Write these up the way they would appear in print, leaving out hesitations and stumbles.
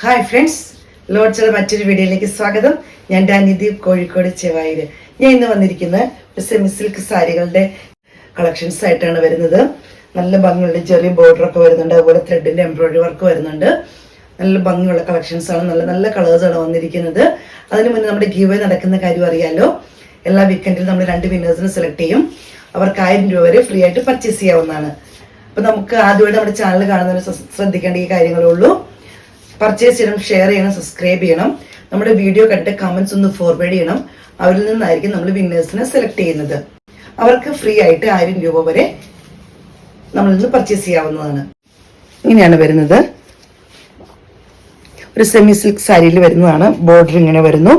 Hi friends, ലോഡ്സിലെ മറ്റൊരു വീഡിയോയിലേക്ക് സ്വാഗതം. ഞാൻ ഡാനിദീപ്, കോഴിക്കോട് ചെവായൂര്. ഞാൻ ഇന്ന് വന്നിരിക്കുന്നത് സെമി സിൽക്ക് സാരികളുടെ കളക്ഷൻസ് ആയിട്ടാണ് വരുന്നത്. നല്ല ഭംഗിയുള്ള ചെറിയ ബോർഡറൊക്കെ വരുന്നുണ്ട്, അതുപോലെ ത്രെഡിന്റെ എംബ്രോയിഡറി വർക്ക് വരുന്നുണ്ട്. നല്ല ഭംഗിയുള്ള കളക്ഷൻസ് ആണ്, നല്ല നല്ല കളേഴ്സാണ് വന്നിരിക്കുന്നത്. അതിന് മുന്നേ നമ്മുടെ ഗീവ് നടക്കുന്ന കാര്യം അറിയാലോ. എല്ലാ വീക്കെൻഡിലും നമ്മൾ 2 വിന്നേഴ്സിനെ സെലക്ട് ചെയ്യും. അവർക്ക് 1000 രൂപ വരെ ഫ്രീ ആയിട്ട് പർച്ചേസ് ചെയ്യാവുന്നതാണ്. അപ്പം നമുക്ക് ആദ്യമായിട്ട് നമ്മുടെ ചാനൽ കാണുന്നവർ ശ്രദ്ധിക്കേണ്ട ഈ കാര്യങ്ങളേ ഉള്ളൂ. പർച്ചേസ് ചെയ്യണം, ഷെയർ ചെയ്യണം, സബ്സ്ക്രൈബ് ചെയ്യണം. നമ്മുടെ വീഡിയോ കണ്ടിട്ട് കമന്റ്സ് ഒന്ന് ഫോർവേഡ് ചെയ്യണം. അവരിൽ നിന്നായിരിക്കും നമ്മൾ വിന്നേഴ്സിനെ സെലക്ട് ചെയ്യുന്നത്. അവർക്ക് ഫ്രീ ആയിട്ട് 1000 രൂപ വരെ നമ്മളിൽ നിന്ന് പർച്ചേസ് ചെയ്യാവുന്നതാണ്. ഇങ്ങനെയാണ് വരുന്നത്. ഒരു സെമി സിൽക്ക് സാരിയിൽ വരുന്നതാണ്. ബോർഡർ ഇങ്ങനെ വരുന്നു.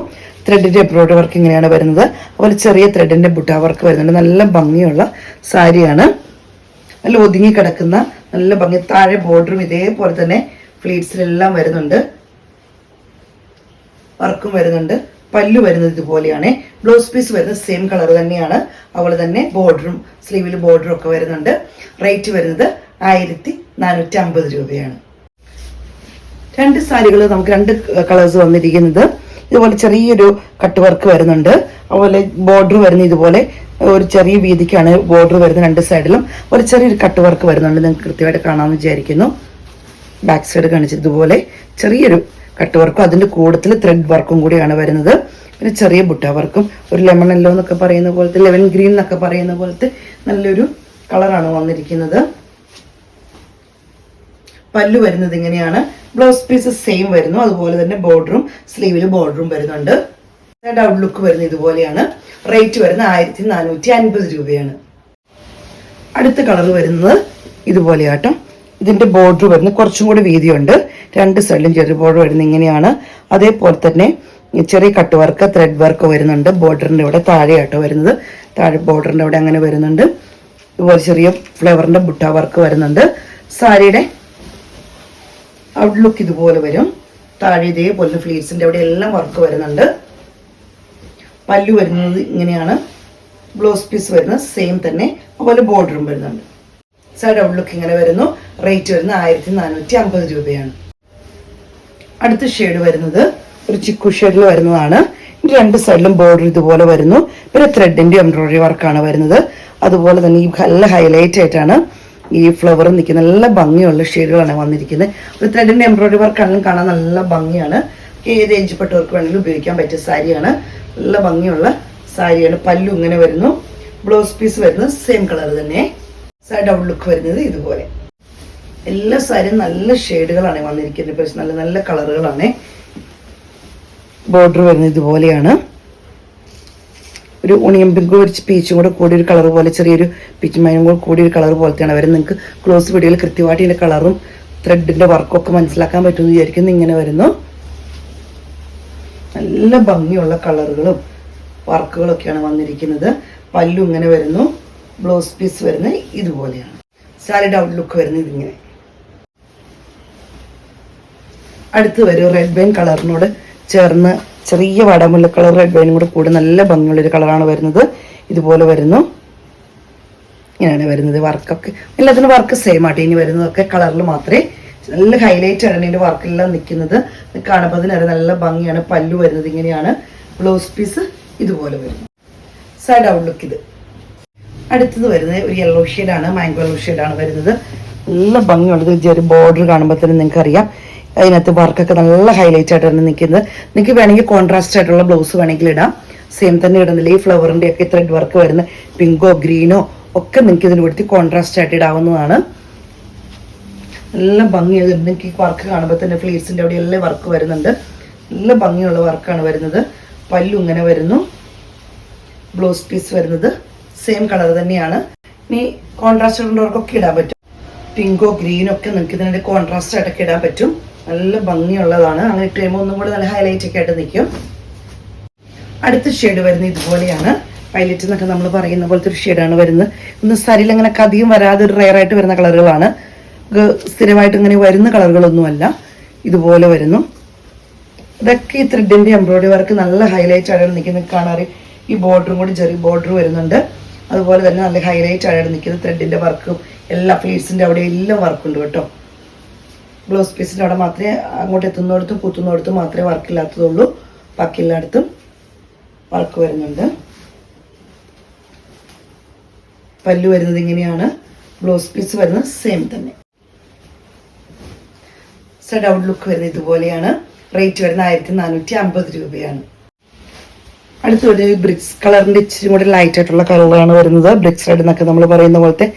ത്രെഡിന്റെ എംബ്രോയിഡറി വർക്ക് ഇങ്ങനെയാണ് വരുന്നത്. അതുപോലെ ചെറിയ ത്രെഡിന്റെ ബുട്ട വർക്ക് വരുന്നുണ്ട്. നല്ല ഭംഗിയുള്ള സാരിയാണ്. നല്ല ഒതുങ്ങി കിടക്കുന്ന നല്ല ഭംഗി. താഴെ ബോർഡറും ഇതേപോലെ തന്നെ ഫ്ലീറ്റ്സിലെല്ലാം വരുന്നുണ്ട്. വർക്കും വരുന്നുണ്ട്. പല്ലു വരുന്നത് ഇതുപോലെയാണ്. ബ്ലൗസ് പീസ് വരുന്നത് സെയിം കളർ തന്നെയാണ്. അതുപോലെ തന്നെ ബോർഡറും സ്ലീവിൽ ബോർഡറും ഒക്കെ വരുന്നുണ്ട്. റേറ്റ് വരുന്നത് 1450 രൂപയാണ്. 2 സാരികൾ നമുക്ക് 2 കളേഴ്സ് വന്നിരിക്കുന്നത്. ഇതുപോലെ ചെറിയൊരു കട്ട് വർക്ക് വരുന്നുണ്ട്. അതുപോലെ ബോർഡർ വരുന്നത് ഇതുപോലെ ഒരു ചെറിയ വീതിക്കാണ് ബോർഡർ വരുന്നത്. 2 സൈഡിലും ഒരു ചെറിയൊരു കട്ട് വർക്ക് വരുന്നുണ്ട്. നിങ്ങൾക്ക് കൃത്യമായിട്ട് കാണാമെന്ന് വിചാരിക്കുന്നു. ബാക്ക് സൈഡ് കാണിച്ചത് ഇതുപോലെ ചെറിയൊരു കട്ട് വർക്കും അതിൻ്റെ കൂട്ടത്തിൽ ത്രെഡ് വർക്കും കൂടിയാണ് വരുന്നത്. പിന്നെ ചെറിയ ബുട്ട വർക്കും ഒരു ലെമൺ യെല്ലോ എന്നൊക്കെ പറയുന്ന പോലത്തെ, ലെമൺ ഗ്രീൻ എന്നൊക്കെ പറയുന്ന പോലത്തെ നല്ലൊരു കളറാണ് വന്നിരിക്കുന്നത്. പല്ലു വരുന്നത് ഇങ്ങനെയാണ്. ബ്ലൗസ് പീസ് സെയിം വരുന്നു. അതുപോലെ തന്നെ ബോർഡറും സ്ലീവിൽ ബോർഡറും വരുന്നുണ്ട്. ഔട്ട്ലുക്ക് വരുന്നത് ഇതുപോലെയാണ്. റേറ്റ് വരുന്നത് 1450 രൂപയാണ്. അടുത്ത കളർ വരുന്നത് ഇതുപോലെയാട്ടോ. ഇതിന്റെ ബോർഡർ വരുന്നത് കുറച്ചും കൂടി വീതിയുണ്ട്. 2 സൈഡിലും ചെറിയ ബോർഡർ വരുന്നത് ഇങ്ങനെയാണ്. അതേപോലെ തന്നെ ചെറിയ കട്ട് വർക്ക്, ത്രെഡ് വർക്ക് വരുന്നുണ്ട്. ബോർഡറിന്റെ ഇവിടെ താഴെയാട്ടോ വരുന്നത്. താഴെ ബോർഡറിന്റെ അവിടെ അങ്ങനെ വരുന്നുണ്ട്. ഇതുപോലെ ചെറിയ ഫ്ലവറിന്റെ ബുട്ട വർക്ക് വരുന്നുണ്ട്. സാരിയുടെ ഔട്ട്ലുക്ക് ഇതുപോലെ വരും. താഴെ ഇതേപോലെ ഫ്ലീറ്റ്സിന്റെ അവിടെ എല്ലാം വർക്ക് വരുന്നുണ്ട്. പല്ലു വരുന്നത് ഇങ്ങനെയാണ്. ബ്ലൗസ് പീസ് വരുന്നത് സെയിം തന്നെ. അതുപോലെ ബോർഡറും വരുന്നുണ്ട്. സൈഡ് ഔട്ട്ലുക്ക് ഇങ്ങനെ വരുന്നു. റേറ്റ് വരുന്നത് 1450 രൂപയാണ്. അടുത്ത ഷെയ്ഡ് വരുന്നത് ഒരു ചിക്കു ഷെയ്ഡിൽ വരുന്നതാണ്. 2 സൈഡിലും ബോർഡർ ഇതുപോലെ വരുന്നു. പിന്നെ ത്രെഡിന്റെ എംബ്രോയിഡറി വർക്കാണ് വരുന്നത്. അതുപോലെ തന്നെ ഈ നല്ല ഹൈലൈറ്റ് ആയിട്ടാണ് ഈ ഫ്ലവർ നിൽക്കുന്നത്. നല്ല ഭംഗിയുള്ള ഷെയ്ഡുകളാണ് വന്നിരിക്കുന്നത്. ഒരു ത്രെഡിന്റെ എംബ്രോയിഡറി വർക്കാണെങ്കിലും കാണാൻ നല്ല ഭംഗിയാണ്. ഏത് ഏജ്പ്പെട്ടവർക്ക് വേണമെങ്കിലും ഉപയോഗിക്കാൻ പറ്റിയ സാരിയാണ്. നല്ല ഭംഗിയുള്ള സാരിയാണ്. പല്ലു ഇങ്ങനെ വരുന്നു. ബ്ലൗസ് പീസ് വരുന്നത് സെയിം കളർ തന്നെ. സൈഡ് ഔട്ട്ലുക്ക് വരുന്നത് ഇതുപോലെ. എല്ലാ സാരിയും നല്ല ഷെയ്ഡുകളാണ് വന്നിരിക്കുന്നത്. നല്ല നല്ല കളറുകളാണ്. ബോർഡർ വരുന്നത് ഇതുപോലെയാണ്. ഒരു ഒണിയൻ പിങ്ക് ഒരു പീച്ചും കൂടെ കൂടിയൊരു കളർ പോലെ, ചെറിയൊരു പീച്ച് മൈനും കൂടെ കൂടിയൊരു കളർ പോലത്തെയാണ് വരുന്നത്. നിങ്ങൾക്ക് ക്ലോസ് വീഡിയോയിൽ കൃത്യമായിട്ട് ഇതിന്റെ കളറും ത്രെഡിന്റെ വർക്കും ഒക്കെ മനസ്സിലാക്കാൻ പറ്റുമെന്ന് വിചാരിക്കുന്നു. ഇങ്ങനെ വരുന്നു. നല്ല ഭംഗിയുള്ള കളറുകളും വർക്കുകളൊക്കെയാണ് വന്നിരിക്കുന്നത്. പല്ലു ഇങ്ങനെ വരുന്നു. ബ്ലൗസ് പീസ് വരുന്നത് ഇതുപോലെയാണ്. സാരിയുടെ ഔട്ട്ലുക്ക് വരുന്നത് ഇതിങ്ങനെ. അടുത്ത് വരും റെഡ് വൈൻ കളറിനോട് ചേർന്ന് ചെറിയ വടമുല്ല കളർ റെഡ് വൈനും കൂടെ കൂടെ നല്ല ഭംഗിയുള്ളൊരു കളറാണ് വരുന്നത്. ഇതുപോലെ വരുന്നു. ഇങ്ങനെയാണ് വരുന്നത്. വർക്കൊക്കെ എല്ലാത്തിനും വർക്ക് സെയിം ആട്ടെ. ഇനി വരുന്നതൊക്കെ കളറിൽ മാത്രമേ നല്ല ഹൈലൈറ്റ് ആണ് ഇതിൻ്റെ വർക്കെല്ലാം നിൽക്കുന്നത്. കാണുമ്പോൾ അതിന് നല്ല ഭംഗിയാണ്. പല്ലു വരുന്നത് ഇങ്ങനെയാണ്. ബ്ലൗസ് പീസ് ഇതുപോലെ വരുന്നു. സൈഡ് ഔട്ട്ലുക്ക് ഇത്. അടുത്തത് വരുന്നത് ഒരു യെല്ലോ ഷെയ്ഡാണ്. മാംഗോ യെല്ലോ ഷെയ്ഡാണ് വരുന്നത്. നല്ല ഭംഗിയുള്ളത്. ചെറിയ ബോർഡർ കാണുമ്പോൾ തന്നെ നിങ്ങൾക്ക് അറിയാം. അതിനകത്ത് വർക്കൊക്കെ നല്ല ഹൈലൈറ്റ് ആയിട്ടാണ് നിൽക്കുന്നത്. നിങ്ങൾക്ക് വേണമെങ്കിൽ കോൺട്രാസ്റ്റ് ആയിട്ടുള്ള ബ്ലൗസ് വേണമെങ്കിൽ ഇടാം. സെയിം തന്നെ ഇടുന്നില്ല. ഈ ഫ്ലവറിന്റെ ഒക്കെ ത്രെഡ് വർക്ക് വരുന്ന പിങ്കോ ഗ്രീനോ ഒക്കെ നിങ്ങൾക്ക് ഇതിന് കൊടുത്ത് കോൺട്രാസ്റ്റ് ആയിട്ട് ഇടാവുന്നതാണ്. നല്ല ഭംഗിയാണ്. നിങ്ങൾക്ക് വർക്ക് കാണുമ്പോൾ തന്നെ ഫ്ലീറ്റ്സിന്റെ അവിടെ എല്ലാം വർക്ക് വരുന്നുണ്ട്. നല്ല ഭംഗിയുള്ള വർക്കാണ് വരുന്നത്. പല്ലു ഇങ്ങനെ വരുന്നു. ബ്ലൗസ് പീസ് വരുന്നത് സെയിം കളർ തന്നെയാണ്. ഇനി കോൺട്രാസ്റ്റ് ഇടുന്നവർക്കൊക്കെ ഇടാൻ പറ്റും. പിങ്കോ ഗ്രീനോ ഒക്കെ നിങ്ങൾക്ക് ഇതിന്റെ കോൺട്രാസ്റ്റ് ആയിട്ടൊക്കെ ഇടാൻ പറ്റും. നല്ല ഭംഗിയുള്ളതാണ്. അങ്ങനെ ഇട്ട് കഴിയുമ്പോൾ ഒന്നും കൂടെ നല്ല ഹൈലൈറ്റ് ഒക്കെ ആയിട്ട് നിൽക്കും. അടുത്ത ഷെയ്ഡ് വരുന്നത് ഇതുപോലെയാണ്. പൈലറ്റ് എന്നൊക്കെ നമ്മൾ പറയുന്ന പോലത്തെ ഒരു ഷെയ്ഡാണ് വരുന്നത്. ഇന്ന് സാരിയിൽ അങ്ങനെ അധികം വരാതെ ഒരു റെയർ ആയിട്ട് വരുന്ന കളറുകളാണ്. സ്ഥിരമായിട്ട് ഇങ്ങനെ വരുന്ന കളറുകളൊന്നുമല്ല. ഇതുപോലെ വരുന്നു. ഇതൊക്കെ ഈ ത്രെഡിന്റെ എംബ്രോയിഡറി വർക്ക് നല്ല ഹൈലൈറ്റ് ആയിട്ട് നിൽക്കുന്നത് കാണാറ്. ഈ ബോർഡറും കൂടി ചെറിയ ബോർഡർ വരുന്നുണ്ട്. അതുപോലെ തന്നെ നല്ല ഹൈലൈറ്റ് ആയിട്ട് നിൽക്കുന്ന ത്രെഡിന്റെ വർക്കും എല്ലാ ഫ്ലീറ്റ്സിന്റെ അവിടെ എല്ലാം വർക്കുണ്ട് കേട്ടോ. ബ്ലൗസ് പീസിൻ്റെ അവിടെ മാത്രമേ അങ്ങോട്ട് എത്തുന്നിടത്തും കുത്തുന്നിടത്തും മാത്രമേ വർക്കില്ലാത്തതുള്ളൂ. ബാക്കി എല്ലായിടത്തും വർക്ക് വരുന്നുണ്ട്. പല്ലു വരുന്നത് ഇങ്ങനെയാണ്. ബ്ലൗസ് പീസ് വരുന്നത് സെയിം തന്നെ. സൈഡ് ഔട്ട് ലുക്ക് വരുന്നത് ഇതുപോലെയാണ്. റേറ്റ് വരുന്നത് 1450 രൂപയാണ്. അടുത്ത് വരുന്നത് ബ്രിക്സ് കളറിൻ്റെ ഇച്ചിരി കൂടി ലൈറ്റ് ആയിട്ടുള്ള കളറാണ് വരുന്നത്. ബ്രിക്സ് റെഡ് എന്നൊക്കെ നമ്മൾ പറയുന്ന പോലത്തെ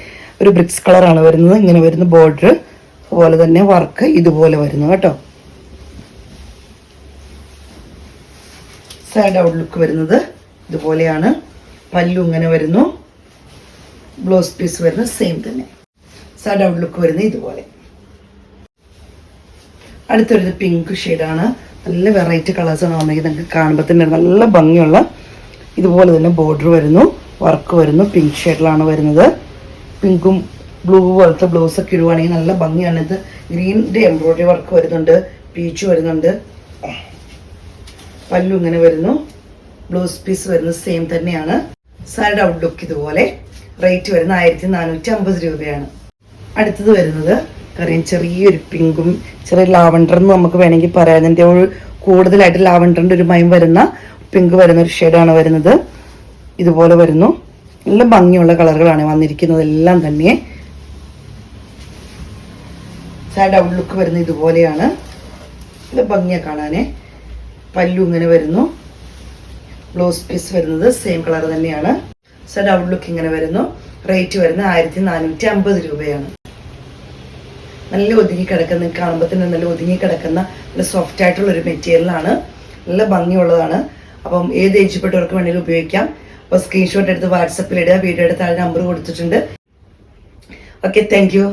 ഒരു ബ്രിക്സ് കളറാണ് വരുന്നത്. ഇങ്ങനെ വരുന്ന ബോർഡർ, അതുപോലെ തന്നെ വർക്ക് ഇതുപോലെ വരുന്നു കേട്ടോ. സൈഡ് ഔട്ട് ലുക്ക് വരുന്നത് ഇതുപോലെയാണ്. പല്ലു ഇങ്ങനെ വരുന്നു. ബ്ലൗസ് പീസ് വരുന്നത് സെയിം തന്നെ. സൈഡ് ഔട്ട് ലുക്ക് വരുന്നത് ഇതുപോലെ. അടുത്ത് വരുന്നത് പിങ്ക് ഷെയ്ഡാണ്. നല്ല വെറൈറ്റി കളേഴ്സാണ് വന്നെങ്കിൽ നിങ്ങൾക്ക് കാണുമ്പോൾ തന്നെ നല്ല ഭംഗിയുള്ള ഇതുപോലെ തന്നെ ബോർഡർ വരുന്നു, വർക്ക് വരുന്നു. പിങ്ക് ഷെയ്ഡിലാണ് വരുന്നത്. പിങ്കും ബ്ലൂ പോലത്തെ ബ്ലൗസൊക്കെ ഇടുവാണെങ്കിൽ നല്ല ഭംഗിയാണ്. ഇത് ഗ്രീനിൻ്റെ എംബ്രോയിഡറി വർക്ക് വരുന്നുണ്ട്, പീച്ച് വരുന്നുണ്ട്. പല്ലു ഇങ്ങനെ വരുന്നു. ബ്ലൗസ് പീസ് വരുന്നത് സെയിം തന്നെയാണ്. സൈഡ് ഔട്ട് ലുക്ക് ഇതുപോലെ. റേറ്റ് വരുന്നത് 1450 രൂപയാണ്. അടുത്തത് വരുന്നത് അറിയാം ചെറിയൊരു പിങ്കും ചെറിയ ലാവണ്ടർ എന്ന് നമുക്ക് വേണമെങ്കിൽ പറയാം. അതിൻ്റെ ഒരു കൂടുതലായിട്ട് ലാവണ്ടറിൻ്റെ ഒരു മയം വരുന്ന പിങ്ക് വരുന്ന ഒരു ഷെയ്ഡാണ് വരുന്നത്. ഇതുപോലെ വരുന്നു. നല്ല ഭംഗിയുള്ള കളറുകളാണ് വന്നിരിക്കുന്നത് എല്ലാം തന്നെ. സൈഡ് ഔട്ട് ലുക്ക് വരുന്നത് ഇതുപോലെയാണ്. നല്ല ഭംഗിയാണ് കാണാനേ. പല്ലു ഇങ്ങനെ വരുന്നു. ബ്ലൗസ് പീസ് വരുന്നത് സെയിം കളർ തന്നെയാണ്. സൈഡ് ഔട്ട് ലുക്ക് ഇങ്ങനെ വരുന്നു. റേറ്റ് വരുന്നത് 1450 രൂപയാണ്. നല്ല ഒതുങ്ങി കിടക്കുന്ന, കാണുമ്പോൾ തന്നെ നല്ല ഒതുങ്ങി കിടക്കുന്ന നല്ല സോഫ്റ്റ് ആയിട്ടുള്ള ഒരു മെറ്റീരിയലാണ്. നല്ല ഭംഗിയുള്ളതാണ്. അപ്പം ഏത് ഏജിൽപ്പെട്ടവർക്ക് വേണമെങ്കിലും ഉപയോഗിക്കാം. അപ്പോൾ സ്ക്രീൻഷോട്ട് എടുത്ത് വാട്സപ്പിൽ ഇടുക. വീഡിയോയുടെ താഴെ നമ്പർ കൊടുത്തിട്ടുണ്ട്. Okay, thank you.